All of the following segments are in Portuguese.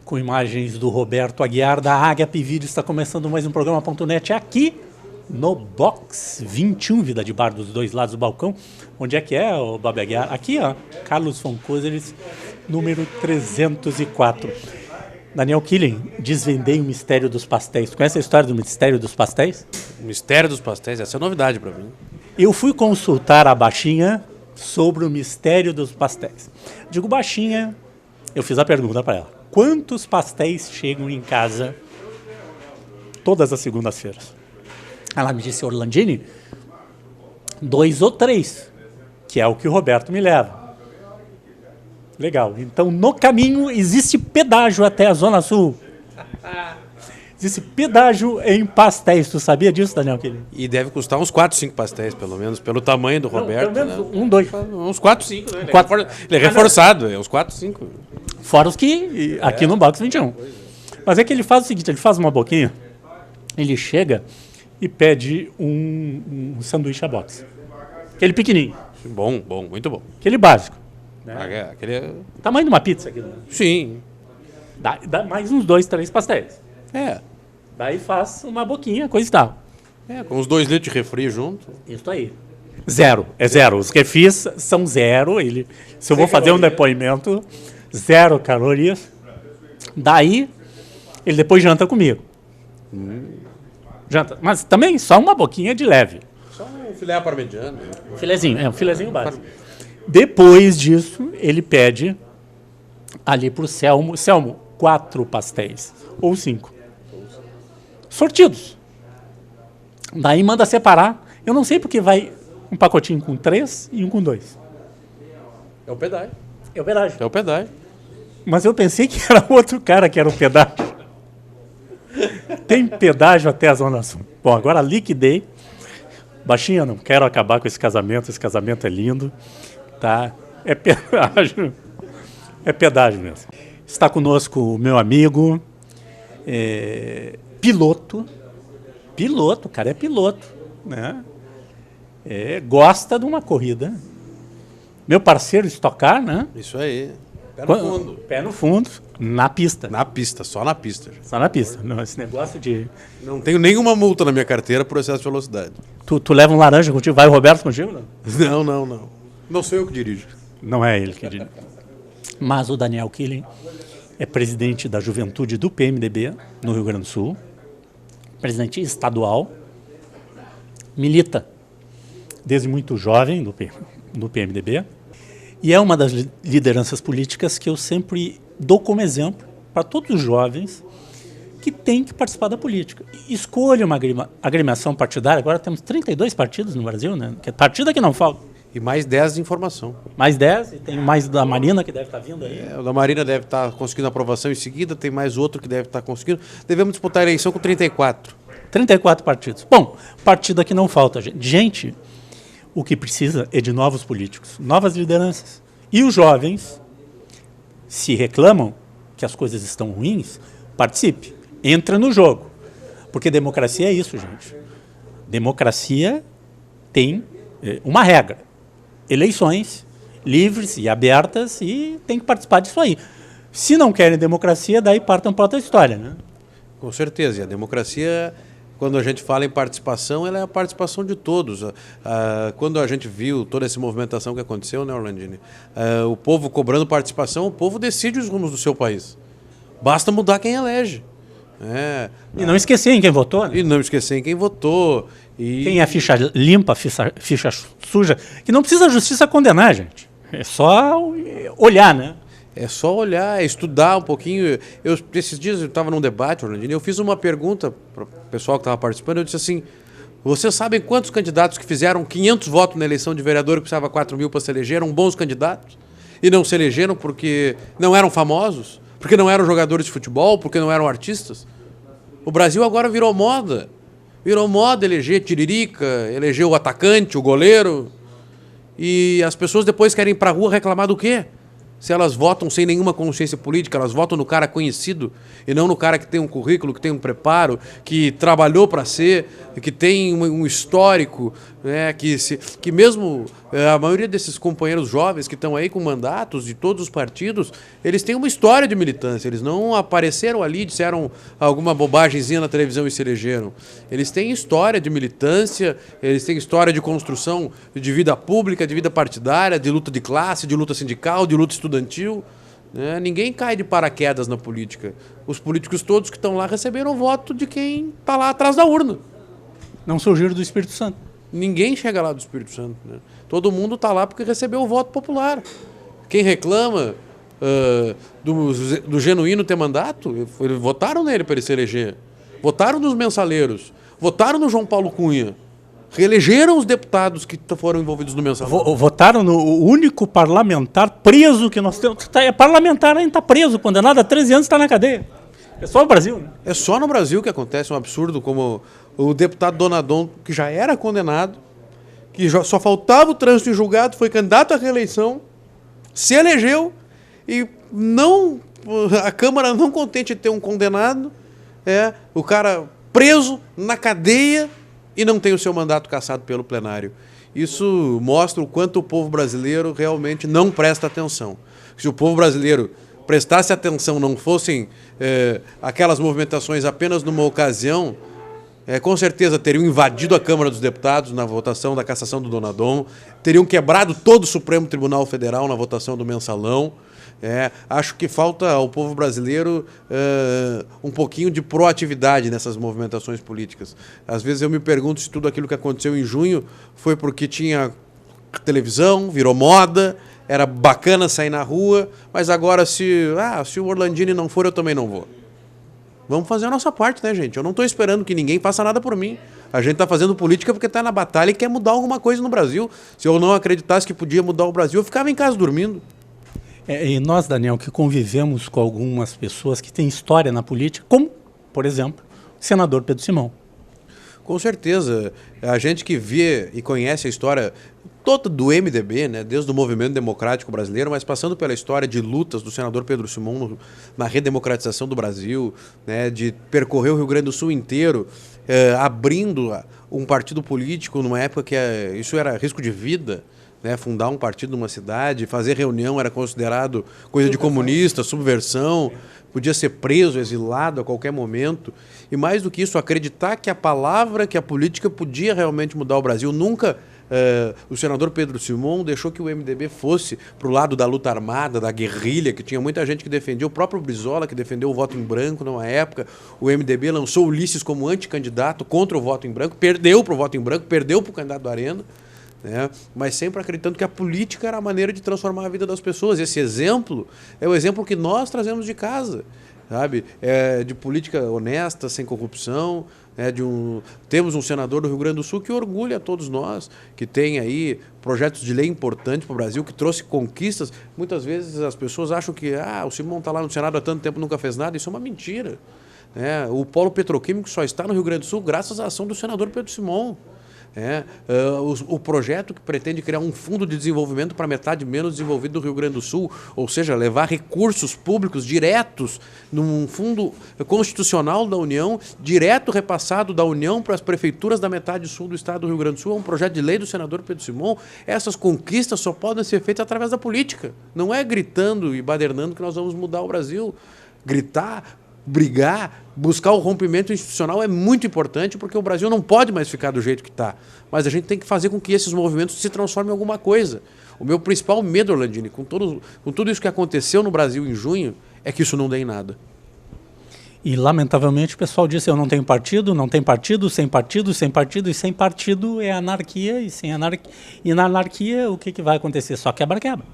com imagens do Roberto Aguiar, da Ágape Vídeo. Está começando mais um programa.net aqui no Box 21, Vida de Bar dos dois lados do balcão. Onde é que é, o Bob Aguiar? Aqui, ó, Carlos von Kozeres, número 304. Daniel Killing, desvendei o mistério dos pastéis. Conhece a história do mistério dos pastéis? O mistério dos pastéis, essa é novidade para mim. Eu fui consultar a Baixinha sobre o mistério dos pastéis. Digo, Baixinha, eu fiz a pergunta para ela. Quantos pastéis chegam em casa todas as segundas-feiras? Ela me disse, Orlandini, 2 ou 3, que é o que o Roberto me leva. Legal. Então, no caminho, existe pedágio até a Zona Sul. Existe pedágio em pastéis. Tu sabia disso, Daniel? E deve custar uns 4, 5 pastéis, pelo menos, pelo tamanho do Roberto. Pelo menos né? 1, 2. Uns 4, 5. Né? Ele é Ah, reforçado, é uns 4, 5. Fora os que aqui no Box 21. Mas é que ele faz o seguinte, ele faz uma boquinha, ele chega e pede um sanduíche a box. Aquele pequenininho. Bom, muito bom. Aquele básico. Aquele... Tamanho de uma pizza aqui. Né? Sim. Dá mais uns 2, 3 pastéis. É. Daí faz uma boquinha, coisa e tal. Com uns 2 litros de refri junto. Isso aí. Zero. É zero. Os refis são zero. Se eu vou fazer um depoimento, 0 calorias. Daí, ele depois janta comigo. Janta. Mas também só uma boquinha de leve. Só um filé parmegiano. Um filezinho básico. Depois disso, ele pede ali pro Selmo, 4 pastéis. Ou 5. Sortidos. Daí manda separar. Eu não sei porque vai um pacotinho com 3 e um com 2. É o pedágio. É o pedágio. É o pedágio. Mas eu pensei que era outro cara que era o pedágio. Tem pedágio até a Zona Sul. Bom, agora liquidei. Baixinha, não quero acabar com esse casamento é lindo. Tá? É pedágio. É pedágio mesmo. Está conosco o meu amigo, piloto. Piloto, o cara é piloto. Né? Gosta de uma corrida. Meu parceiro Stock Car, né? Isso aí. Pé no fundo. Pé no fundo, na pista. Na pista, só na pista. Só na pista. Não, esse negócio de... Não tenho nenhuma multa na minha carteira por excesso de velocidade. Tu leva um laranja contigo? Vai o Roberto contigo? Não? Não. Não sou eu que dirijo. Não é ele que dirige. Mas o Daniel Killing é presidente da juventude do PMDB no Rio Grande do Sul. Presidente estadual. Milita desde muito jovem do PMDB. E é uma das lideranças políticas que eu sempre dou como exemplo para todos os jovens que têm que participar da política. Escolha uma agremiação partidária. Agora temos 32 partidos no Brasil, né? Partido que não falta. E mais 10 de informação. Mais 10, e tem mais da Marina que deve estar vindo aí. O da Marina deve estar conseguindo aprovação em seguida, tem mais outro que deve estar conseguindo. Devemos disputar a eleição com 34. 34 partidos. Bom, partido que não falta, gente. Gente, o que precisa é de novos políticos, novas lideranças. E os jovens, se reclamam que as coisas estão ruins, participe, entra no jogo. Porque democracia é isso, gente. Democracia tem uma regra. Eleições livres e abertas e tem que participar disso aí. Se não querem democracia, daí partam para outra história, né? Com certeza. E a democracia, quando a gente fala em participação, ela é a participação de todos. Quando a gente viu toda essa movimentação que aconteceu, né, Orlandini? O povo cobrando participação, o povo decide os rumos do seu país. Basta mudar quem elege. E não esquecer em quem votou, né? E não esquecer em quem votou. Quem é ficha limpa, ficha suja, que não precisa a justiça condenar, gente. É só olhar, né? É só olhar, estudar um pouquinho. Esses dias eu estava num debate, Orlandini, eu fiz uma pergunta para o pessoal que estava participando, eu disse assim, vocês sabem quantos candidatos que fizeram 500 votos na eleição de vereador que precisava 4 mil para se eleger, eram bons candidatos? E não se elegeram porque não eram famosos? Porque não eram jogadores de futebol? Porque não eram artistas? O Brasil agora virou moda. Virou moda eleger tiririca, eleger o atacante, o goleiro. E as pessoas depois querem ir para a rua reclamar do quê? Se elas votam sem nenhuma consciência política, elas votam no cara conhecido e não no cara que tem um currículo, que tem um preparo, que trabalhou para ser, que tem um histórico, né, que mesmo a maioria desses companheiros jovens que estão aí com mandatos de todos os partidos, eles têm uma história de militância, eles não apareceram ali, disseram alguma bobagemzinha na televisão e se elegeram. Eles têm história de militância, eles têm história de construção de vida pública, de vida partidária, de luta de classe, de luta sindical, de luta estudantil. Né? Ninguém cai de paraquedas na política. Os políticos todos que estão lá receberam o voto de quem está lá atrás da urna. Não surgiram do Espírito Santo. Ninguém chega lá do Espírito Santo. Né? Todo mundo está lá porque recebeu o voto popular. Quem reclama do Genuíno ter mandato, votaram nele para ele se eleger. Votaram nos mensaleiros. Votaram no João Paulo Cunha. Reelegeram os deputados que foram envolvidos no mensalão. Votaram no único parlamentar preso que nós temos. Parlamentar ainda está preso, condenado a 13 anos, está na cadeia. É só no Brasil. Né? É só no Brasil que acontece um absurdo como o deputado Donadon, que já era condenado, que só faltava o trânsito em julgado, foi candidato à reeleição, se elegeu e a Câmara não contente de ter um condenado, o cara preso na cadeia e não tem o seu mandato cassado pelo plenário. Isso mostra o quanto o povo brasileiro realmente não presta atenção. Se o povo brasileiro prestasse atenção, não fossem aquelas movimentações apenas numa ocasião, com certeza teriam invadido a Câmara dos Deputados na votação da cassação do Donadon, teriam quebrado todo o Supremo Tribunal Federal na votação do mensalão. Acho que falta ao povo brasileiro um pouquinho de proatividade nessas movimentações políticas. Às vezes eu me pergunto se tudo aquilo que aconteceu em junho foi porque tinha televisão, virou moda, era bacana sair na rua, mas agora se o Orlandini não for, eu também não vou. Vamos fazer a nossa parte, né, gente? Eu não estou esperando que ninguém faça nada por mim. A gente está fazendo política porque está na batalha e quer mudar alguma coisa no Brasil. Se eu não acreditasse que podia mudar o Brasil, eu ficava em casa dormindo. E nós, Daniel, que convivemos com algumas pessoas que têm história na política, como, por exemplo, o senador Pedro Simão. Com certeza. A gente que vê e conhece a história toda do MDB, né, desde o movimento democrático brasileiro, mas passando pela história de lutas do senador Pedro Simão na redemocratização do Brasil, né, de percorrer o Rio Grande do Sul inteiro, abrindo um partido político numa época que isso era risco de vida. Né, fundar um partido numa cidade, fazer reunião era considerado coisa de comunista, subversão, podia ser preso, exilado a qualquer momento. E mais do que isso, acreditar que a palavra, que a política podia realmente mudar o Brasil. Nunca o senador Pedro Simão deixou que o MDB fosse para o lado da luta armada, da guerrilha, que tinha muita gente que defendia, o próprio Brizola, que defendeu o voto em branco numa época. O MDB lançou Ulisses como anticandidato contra o voto em branco, perdeu para o voto em branco, perdeu para o candidato do Arena. Né? Mas sempre acreditando que a política era a maneira de transformar a vida das pessoas. Esse exemplo é o exemplo que nós trazemos de casa, sabe? De política honesta, sem corrupção. Temos um senador do Rio Grande do Sul que orgulha a todos nós, que tem aí projetos de lei importantes para o Brasil, que trouxe conquistas. Muitas vezes as pessoas acham que o Simão está lá no Senado há tanto tempo e nunca fez nada. Isso é uma mentira. O polo petroquímico só está no Rio Grande do Sul graças à ação do senador Pedro Simão. O projeto que pretende criar um fundo de desenvolvimento para metade menos desenvolvido do Rio Grande do Sul, ou seja, levar recursos públicos diretos num fundo constitucional da União, direto repassado da União para as prefeituras da metade sul do estado do Rio Grande do Sul, é um projeto de lei do senador Pedro Simão. Essas conquistas só podem ser feitas através da política. Não é gritando e badernando que nós vamos mudar o Brasil. Gritar, brigar, buscar o rompimento institucional é muito importante, porque o Brasil não pode mais ficar do jeito que está. Mas a gente tem que fazer com que esses movimentos se transformem em alguma coisa. O meu principal medo, Orlandini, com tudo isso que aconteceu no Brasil em junho, é que isso não dê em nada. E, lamentavelmente, o pessoal disse: eu não tenho partido, não tem partido, sem partido, sem partido, e sem partido é anarquia, e na anarquia o que vai acontecer? Só quebra-quebra.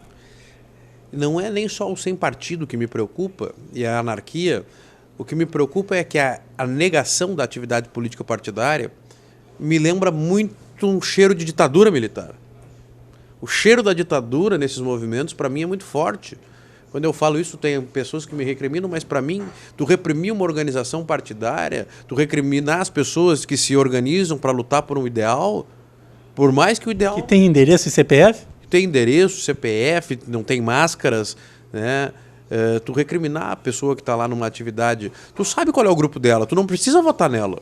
Não é nem só o sem partido que me preocupa, e a anarquia. O que me preocupa é que a negação da atividade política partidária me lembra muito um cheiro de ditadura militar. O cheiro da ditadura nesses movimentos, para mim, é muito forte. Quando eu falo isso, tem pessoas que me recriminam, mas para mim, tu reprimir uma organização partidária, tu recriminar as pessoas que se organizam para lutar por um ideal, por mais que o ideal... Que tem endereço e CPF? Tem endereço, CPF, não tem máscaras, né? Tu recriminar a pessoa que está lá numa atividade, tu sabe qual é o grupo dela, tu não precisa votar nela.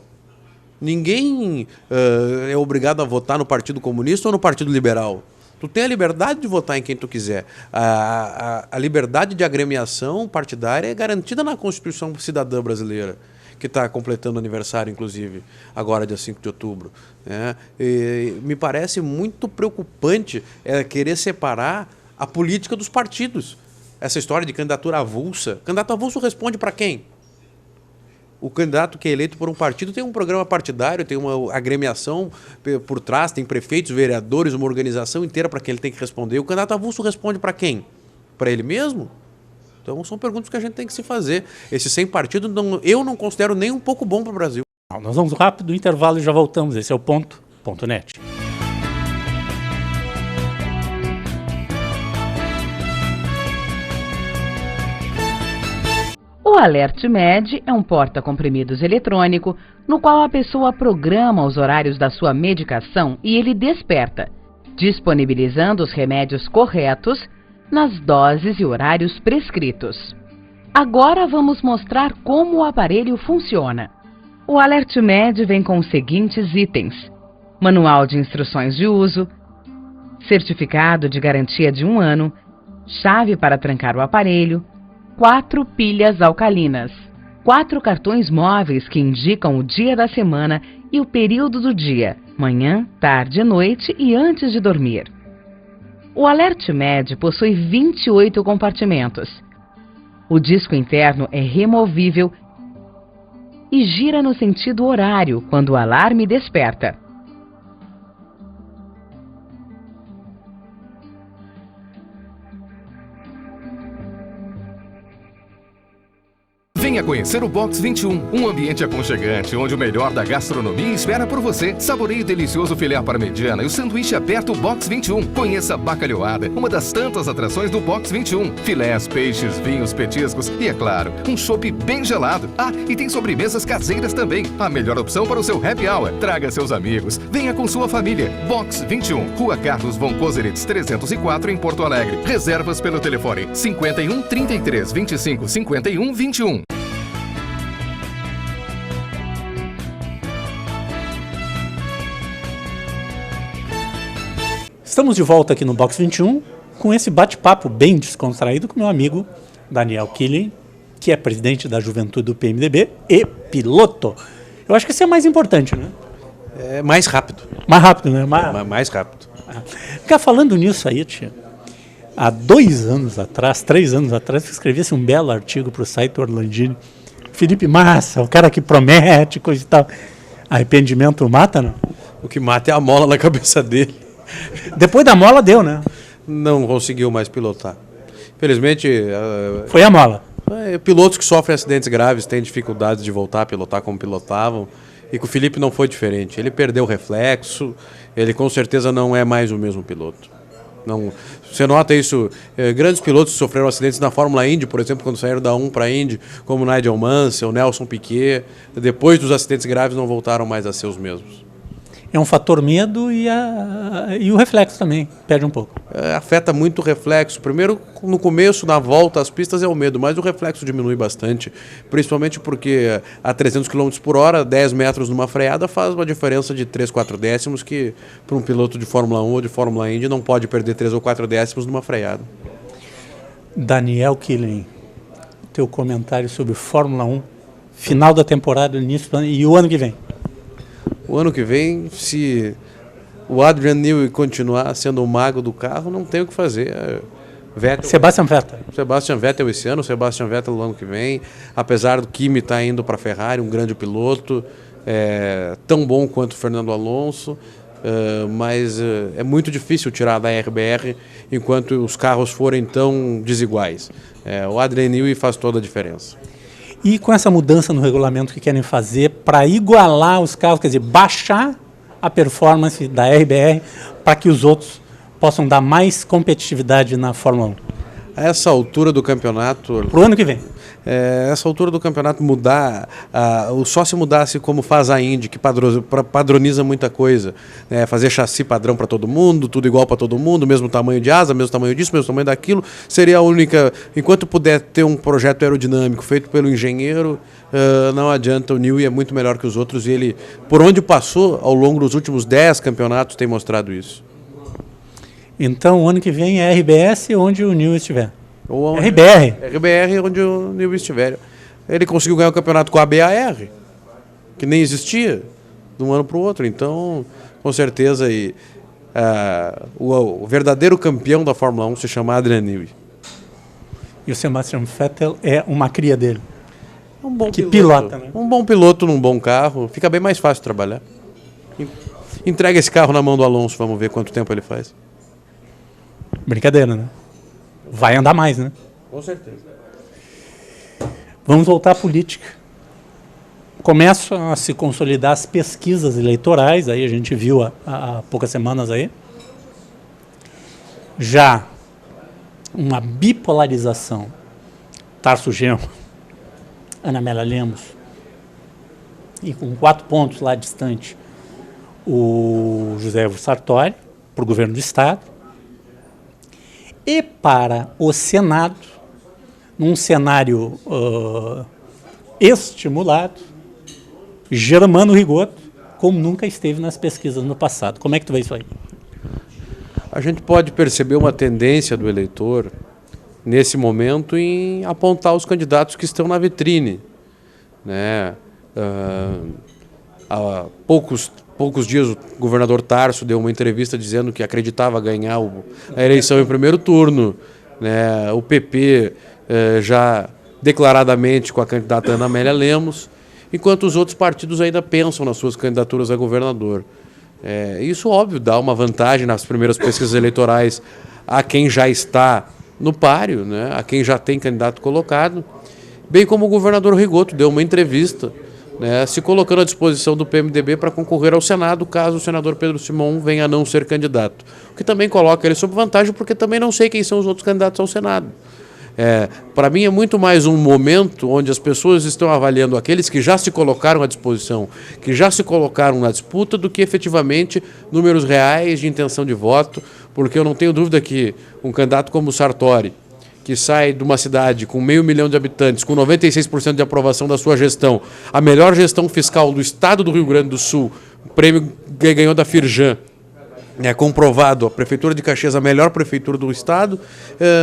Ninguém é obrigado a votar no Partido Comunista ou no Partido Liberal. Tu tem a liberdade de votar em quem tu quiser. A liberdade de agremiação partidária é garantida na Constituição Cidadã Brasileira, que está completando aniversário, inclusive, agora, dia 5 de outubro. Né? E me parece muito preocupante querer separar a política dos partidos. Essa história de candidatura avulsa. Candidato avulso responde para quem? O candidato que é eleito por um partido tem um programa partidário, tem uma agremiação por trás, tem prefeitos, vereadores, uma organização inteira para quem ele tem que responder. O candidato avulso responde para quem? Para ele mesmo? Então são perguntas que a gente tem que se fazer. Esse sem partido eu não considero nem um pouco bom para o Brasil. Nós vamos rápido, intervalo e já voltamos. Esse é o Ponto.net. O AlertMed é um porta-comprimidos eletrônico no qual a pessoa programa os horários da sua medicação e ele desperta, disponibilizando os remédios corretos nas doses e horários prescritos. Agora vamos mostrar como o aparelho funciona. O AlertMed vem com os seguintes itens: manual de instruções de uso, certificado de garantia de 1 ano, chave para trancar o aparelho, 4 pilhas alcalinas, 4 cartões móveis que indicam o dia da semana e o período do dia, manhã, tarde, noite e antes de dormir. O AlertMed possui 28 compartimentos. O disco interno é removível e gira no sentido horário quando o alarme desperta. Venha conhecer o Box 21, um ambiente aconchegante onde o melhor da gastronomia espera por você. Saboreie o delicioso filé à parmegiana e o sanduíche aberto Box 21. Conheça a bacalhoada, uma das tantas atrações do Box 21. Filés, peixes, vinhos, petiscos e, é claro, um chopp bem gelado. Ah, e tem sobremesas caseiras também. A melhor opção para o seu happy hour. Traga seus amigos. Venha com sua família. Box 21, Rua Carlos von Koselitz 304 em Porto Alegre. Reservas pelo telefone 51 33 25 51 21. Estamos de volta aqui no Box 21 com esse bate-papo bem descontraído com meu amigo Daniel Killing, que é presidente da Juventude do PMDB e piloto. Eu acho que isso é mais importante, né? É mais rápido. Mais rápido, né? Mais rápido. Ficar falando nisso aí, tia. Há 2 anos atrás, 3 anos atrás, eu escrevi um belo artigo para o site Orlandini. Felipe Massa, o cara que promete, coisa e tal. Arrependimento mata, não? O que mata é a mola na cabeça dele. Depois da mola deu, né? Não conseguiu mais pilotar. Infelizmente... Foi a mola. Pilotos que sofrem acidentes graves têm dificuldades de voltar a pilotar como pilotavam. E com o Felipe não foi diferente. Ele perdeu o reflexo, ele com certeza não é mais o mesmo piloto. Não, você nota isso, grandes pilotos sofreram acidentes na Fórmula Indy, por exemplo, quando saíram da 1 para a Indy, como Nigel Mansell, Nelson Piquet, depois dos acidentes graves não voltaram mais a ser os mesmos. É um fator medo e o reflexo também perde um pouco. Afeta muito o reflexo. Primeiro, no começo, na volta às pistas é o medo, mas o reflexo diminui bastante, principalmente porque a 300 km por hora, 10 metros numa freada faz uma diferença de 3, 4 décimos que para um piloto de Fórmula 1 ou de Fórmula Indy não pode perder 3 ou 4 décimos numa freada. Daniel Killing, teu comentário sobre Fórmula 1, final da temporada, início do ano e o ano que vem. O ano que vem, se o Adrian Newey continuar sendo o mago do carro, não tem o que fazer. Sebastian Vettel esse ano, Sebastian Vettel no ano que vem. Apesar do Kimi estar indo para a Ferrari, um grande piloto, tão bom quanto o Fernando Alonso, mas é muito difícil tirar da RBR enquanto os carros forem tão desiguais. O Adrian Newey faz toda a diferença. E com essa mudança no regulamento que querem fazer para igualar os carros, quer dizer, baixar a performance da RBR para que os outros possam dar mais competitividade na Fórmula 1. A essa altura do campeonato... Para o ano que vem. essa altura do campeonato mudar, só se mudasse como faz a Indy, que padroniza muita coisa, né? Fazer chassi padrão para todo mundo, tudo igual para todo mundo, mesmo tamanho de asa, mesmo tamanho disso, mesmo tamanho daquilo, seria a única. Enquanto puder ter um projeto aerodinâmico feito pelo engenheiro, não adianta. O Newey é muito melhor que os outros e ele, por onde passou ao longo dos últimos 10 campeonatos, tem mostrado isso. Então, o ano que vem é RBS onde o Newey estiver. Ou RBR. RBR onde o Newey estiver. Ele conseguiu ganhar o campeonato com a BAR, que nem existia, de um ano para o outro. Então, com certeza, o verdadeiro campeão da Fórmula 1 se chama Adrian Newey. E o Sebastian Vettel é uma cria dele. É um bom que piloto, pilota, né? Um bom piloto num bom carro. Fica bem mais fácil trabalhar. Entrega esse carro na mão do Alonso, vamos ver quanto tempo ele faz. Brincadeira, né? Vai andar mais, né? Com certeza. Vamos voltar à política. Começam a se consolidar as pesquisas eleitorais, aí a gente viu há poucas semanas aí. Já uma bipolarização. Tarso Genro, Ana Amélia Lemos, e com 4 pontos lá distante, o José Evo Sartori, para o governo do Estado. E para o Senado, num cenário estimulado, Germano Rigoto, como nunca esteve nas pesquisas no passado. Como é que tu vê isso aí? A gente pode perceber uma tendência do eleitor, nesse momento, em apontar os candidatos que estão na vitrine, né? Há poucos dias o governador Tarso deu uma entrevista dizendo que acreditava ganhar a eleição em primeiro turno, né? O PP já declaradamente com a candidata Ana Amélia Lemos, enquanto os outros partidos ainda pensam nas suas candidaturas a governador. Isso, óbvio, dá uma vantagem nas primeiras pesquisas eleitorais a quem já está no páreo, né? A quem já tem candidato colocado, bem como o governador Rigoto deu uma entrevista, né, se colocando à disposição do PMDB para concorrer ao Senado, caso o senador Pedro Simon venha a não ser candidato. O que também coloca ele sob vantagem, porque também não sei quem são os outros candidatos ao Senado. Para mim é muito mais um momento onde as pessoas estão avaliando aqueles que já se colocaram à disposição, que já se colocaram na disputa, do que efetivamente números reais de intenção de voto, porque eu não tenho dúvida que um candidato como o Sartori, que sai de uma cidade com 500 mil de habitantes, com 96% de aprovação da sua gestão, a melhor gestão fiscal do estado do Rio Grande do Sul, o prêmio que ganhou da Firjan, comprovado, a Prefeitura de Caxias, a melhor prefeitura do estado,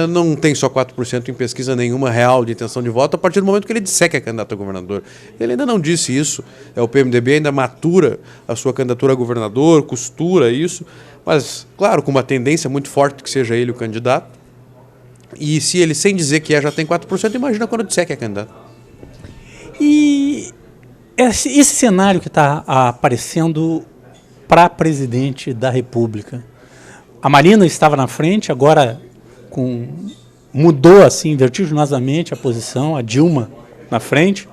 não tem só 4% em pesquisa nenhuma real de intenção de voto, a partir do momento que ele disser que é candidato a governador. Ele ainda não disse isso, o PMDB ainda matura a sua candidatura a governador, costura isso, mas, claro, com uma tendência muito forte que seja ele o candidato. E se ele, sem dizer que já tem 4%, imagina quando disser que é candidato. E esse cenário que está aparecendo para presidente da República. A Marina estava na frente, agora mudou assim vertiginosamente a posição, a Dilma na frente.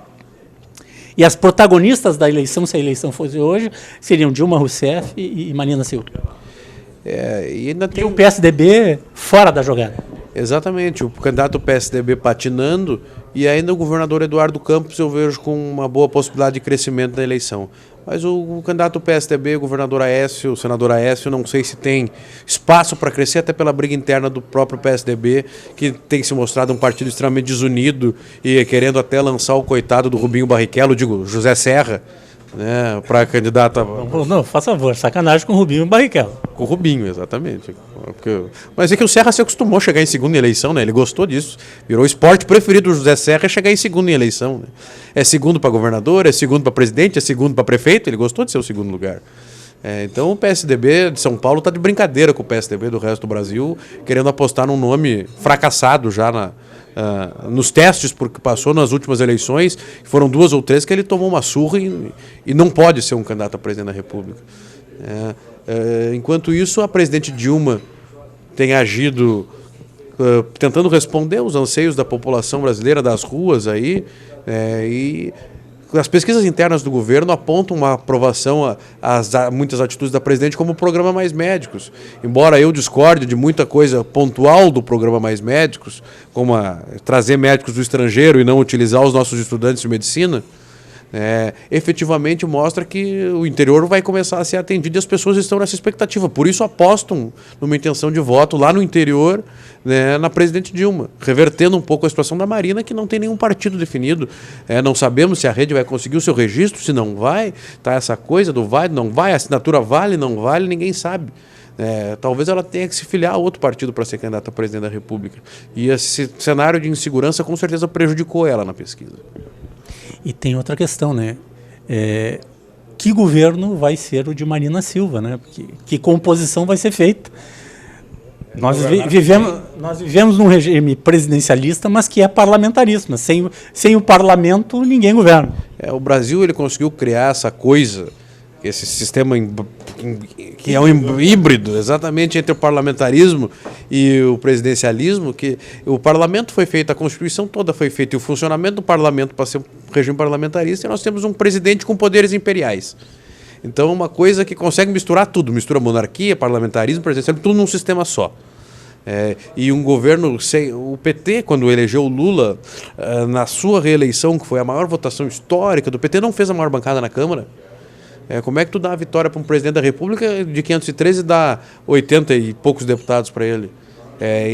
E as protagonistas da eleição, se a eleição fosse hoje, seriam Dilma Rousseff e Marina Silva. E ainda tem o PSDB fora da jogada. Exatamente, o candidato PSDB patinando, e ainda o governador Eduardo Campos eu vejo com uma boa possibilidade de crescimento da eleição. Mas o candidato PSDB, o governador Aécio, o senador Aécio, não sei se tem espaço para crescer, até pela briga interna do próprio PSDB, que tem se mostrado um partido extremamente desunido e querendo até lançar o coitado do Rubinho Barrichello, José Serra, né, para candidato a... Não, faça favor, sacanagem com o Rubinho Barrichello. Com o Rubinho, exatamente. Mas é que o Serra se acostumou a chegar em segundo em eleição, né? Ele gostou disso. Virou o esporte preferido do José Serra, é chegar em segundo em eleição. Né? É segundo para governador, é segundo para presidente, é segundo para prefeito. Ele gostou de ser o segundo lugar. Então o PSDB de São Paulo está de brincadeira com o PSDB do resto do Brasil, querendo apostar num nome fracassado já nos testes, porque passou nas últimas eleições, foram 2 ou 3 que ele tomou uma surra e não pode ser um candidato a presidente da República. Enquanto isso, a presidente Dilma tem agido tentando responder aos anseios da população brasileira, das ruas aí, e as pesquisas internas do governo apontam uma aprovação a muitas atitudes da presidente como o programa Mais Médicos. Embora eu discorde de muita coisa pontual do programa Mais Médicos, como trazer médicos do estrangeiro e não utilizar os nossos estudantes de medicina, efetivamente mostra que o interior vai começar a ser atendido e as pessoas estão nessa expectativa. Por isso apostam numa intenção de voto lá no interior, né, na presidente Dilma, revertendo um pouco a situação da Marina, que não tem nenhum partido definido. Não sabemos se a rede vai conseguir o seu registro, se não vai, tá essa coisa do vai, não vai, a assinatura vale, não vale, ninguém sabe. Talvez ela tenha que se filiar a outro partido para ser candidata a presidente da República. E esse cenário de insegurança com certeza prejudicou ela na pesquisa. E tem outra questão, né? Que governo vai ser o de Marina Silva, né? Que composição vai ser feita? Nós vivemos num regime presidencialista, mas que é parlamentarista. Sem o parlamento, ninguém governa. O Brasil ele conseguiu criar essa coisa, esse sistema que é um híbrido, exatamente, entre o parlamentarismo e o presidencialismo, que o parlamento foi feito, a Constituição toda foi feita, e o funcionamento do parlamento para ser um regime parlamentarista, e nós temos um presidente com poderes imperiais. Então, uma coisa que consegue misturar tudo, mistura monarquia, parlamentarismo, presidencialismo, tudo num sistema só. E um governo, o PT, quando elegeu o Lula, na sua reeleição, que foi a maior votação histórica do PT, não fez a maior bancada na Câmara. Como é que tu dá a vitória para um presidente da República de 513 e dá 80 e poucos deputados para ele?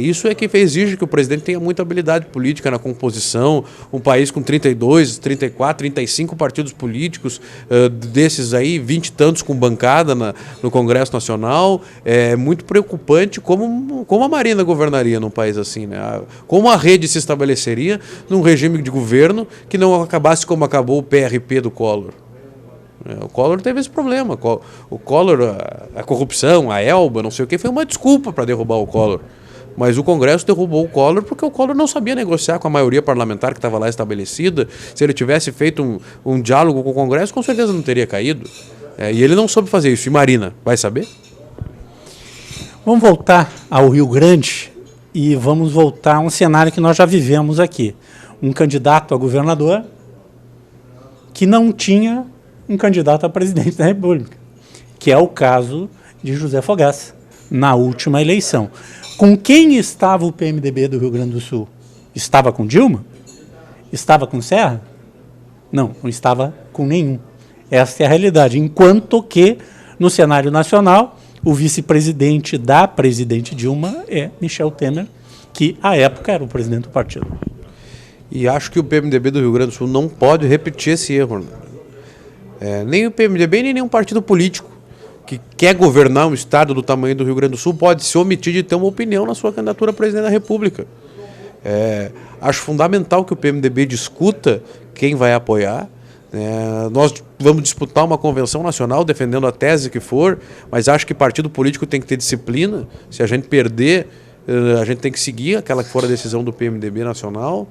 Isso é que exige que o presidente tenha muita habilidade política na composição. Um país com 32, 34, 35 partidos políticos, desses aí, 20 e tantos com bancada no Congresso Nacional. É muito preocupante como a Marina governaria num país assim, né? Como a rede se estabeleceria num regime de governo que não acabasse como acabou o PRP do Collor. O Collor teve esse problema. O Collor, a corrupção, a Elba, não sei o que, foi uma desculpa para derrubar o Collor. Mas o Congresso derrubou o Collor porque o Collor não sabia negociar com a maioria parlamentar que estava lá estabelecida. Se ele tivesse feito um diálogo com o Congresso, com certeza não teria caído. E ele não soube fazer isso. E Marina, vai saber? Vamos voltar ao Rio Grande e vamos voltar a um cenário que nós já vivemos aqui. Um candidato a governador que não tinha um candidato a presidente da República, que é o caso de José Fogaça, na última eleição. Com quem estava o PMDB do Rio Grande do Sul? Estava com Dilma? Estava com Serra? Não estava com nenhum. Essa é a realidade. Enquanto que, no cenário nacional, o vice-presidente da presidente Dilma é Michel Temer, que, à época, era o presidente do partido. E acho que o PMDB do Rio Grande do Sul não pode repetir esse erro, né? Nem o PMDB, nem nenhum partido político que quer governar um estado do tamanho do Rio Grande do Sul pode se omitir de ter uma opinião na sua candidatura a presidente da República. Acho fundamental que o PMDB discuta quem vai apoiar. Nós vamos disputar uma convenção nacional defendendo a tese que for, mas acho que partido político tem que ter disciplina. Se a gente perder, a gente tem que seguir aquela que for a decisão do PMDB nacional.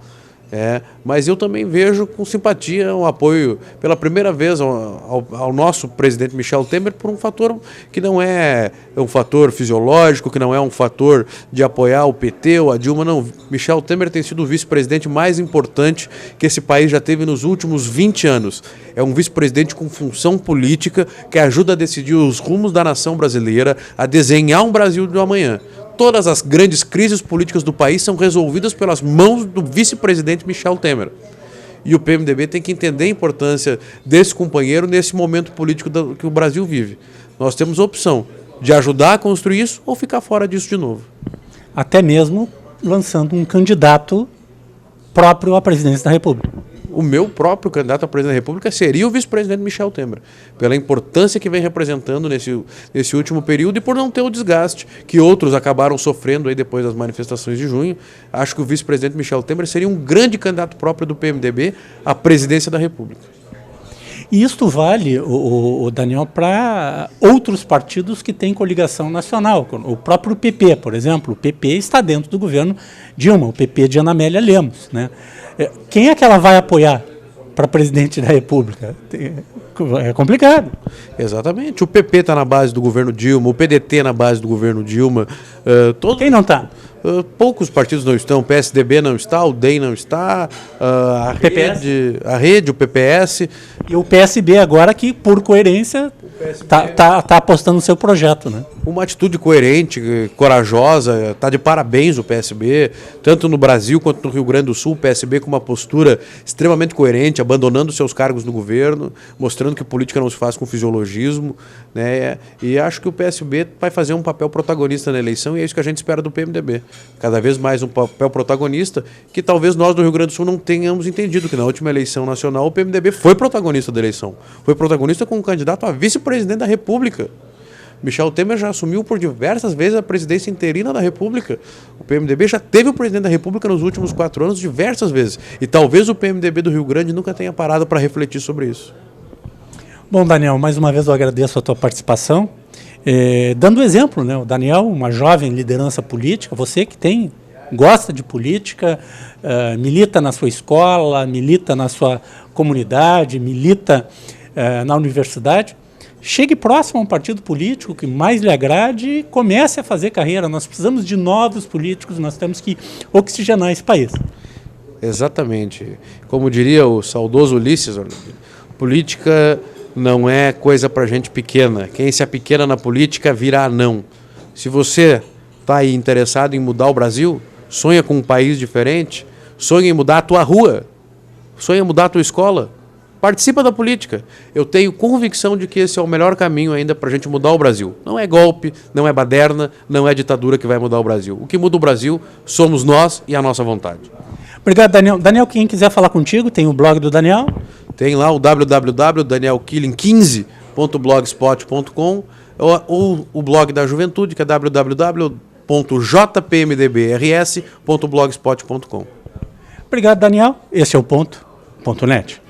Mas eu também vejo com simpatia um apoio pela primeira vez ao nosso presidente Michel Temer por um fator que não é um fator fisiológico, que não é um fator de apoiar o PT ou a Dilma, não. Michel Temer tem sido o vice-presidente mais importante que esse país já teve nos últimos 20 anos. É um vice-presidente com função política que ajuda a decidir os rumos da nação brasileira, a desenhar um Brasil do amanhã. Todas as grandes crises políticas do país são resolvidas pelas mãos do vice-presidente Michel Temer. E o PMDB tem que entender a importância desse companheiro nesse momento político que o Brasil vive. Nós temos a opção de ajudar a construir isso ou ficar fora disso de novo. Até mesmo lançando um candidato próprio à presidência da República. O meu próprio candidato à presidência da República seria o vice-presidente Michel Temer, pela importância que vem representando nesse último período e por não ter o desgaste que outros acabaram sofrendo aí depois das manifestações de junho. Acho que o vice-presidente Michel Temer seria um grande candidato próprio do PMDB à presidência da República. E isto vale, o Daniel, para outros partidos que têm coligação nacional. O próprio PP, por exemplo. O PP está dentro do governo Dilma, o PP de Ana Amélia Lemos, né? Quem é que ela vai apoiar para presidente da República? É complicado. Exatamente. O PP está na base do governo Dilma, o PDT na base do governo Dilma. Quem não está? Poucos partidos não estão, o PSDB não está, o DEM não está, a Rede, o PPS. E o PSB agora que, por coerência, tá apostando no seu projeto, né? Uma atitude coerente, corajosa, está de parabéns o PSB, tanto no Brasil quanto no Rio Grande do Sul, o PSB com uma postura extremamente coerente, abandonando seus cargos no governo, mostrando que política não se faz com fisiologismo, né? E acho que o PSB vai fazer um papel protagonista na eleição e é isso que a gente espera do PMDB. Cada vez mais um papel protagonista que talvez nós do Rio Grande do Sul não tenhamos entendido, que na última eleição nacional o PMDB foi protagonista da eleição. Foi protagonista como candidato a vice-presidente da República. Michel Temer já assumiu por diversas vezes a presidência interina da República. O PMDB já teve o presidente da República nos últimos 4 anos diversas vezes. E talvez o PMDB do Rio Grande nunca tenha parado para refletir sobre isso. Bom, Daniel, mais uma vez eu agradeço a tua participação. Dando exemplo, né? O Daniel, uma jovem liderança política, você que gosta de política, milita na sua escola, milita na sua comunidade, milita na universidade, chegue próximo a um partido político que mais lhe agrade e comece a fazer carreira. Nós precisamos de novos políticos, nós temos que oxigenar esse país. Exatamente. Como diria o saudoso Ulisses, política não é coisa para gente pequena. Quem se apequena na política vira anão. Se você está aí interessado em mudar o Brasil, sonha com um país diferente, sonha em mudar a tua rua, sonha em mudar a tua escola, participa da política. Eu tenho convicção de que esse é o melhor caminho ainda para a gente mudar o Brasil. Não é golpe, não é baderna, não é ditadura que vai mudar o Brasil. O que muda o Brasil somos nós e a nossa vontade. Obrigado, Daniel. Daniel, quem quiser falar contigo, tem o blog do Daniel? Tem lá o www.danielkilling15.blogspot.com ou o blog da juventude, que é www.jpmdbrs.blogspot.com. Obrigado, Daniel. Esse é o Ponto.net.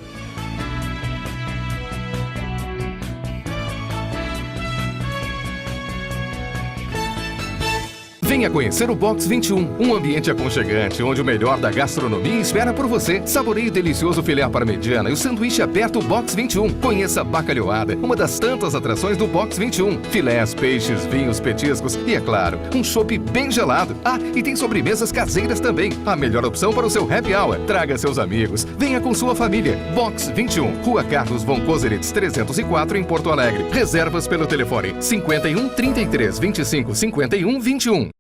Venha conhecer o Box 21, um ambiente aconchegante onde o melhor da gastronomia espera por você. Saboreie o delicioso filé à parmegiana e o sanduíche aberto Box 21. Conheça a bacalhoada, uma das tantas atrações do Box 21. Filés, peixes, vinhos, petiscos e, é claro, um chopp bem gelado. E tem sobremesas caseiras também. A melhor opção para o seu happy hour. Traga seus amigos. Venha com sua família. Box 21, Rua Carlos von Koseritz, 304, em Porto Alegre. Reservas pelo telefone 51 33 25 51 21.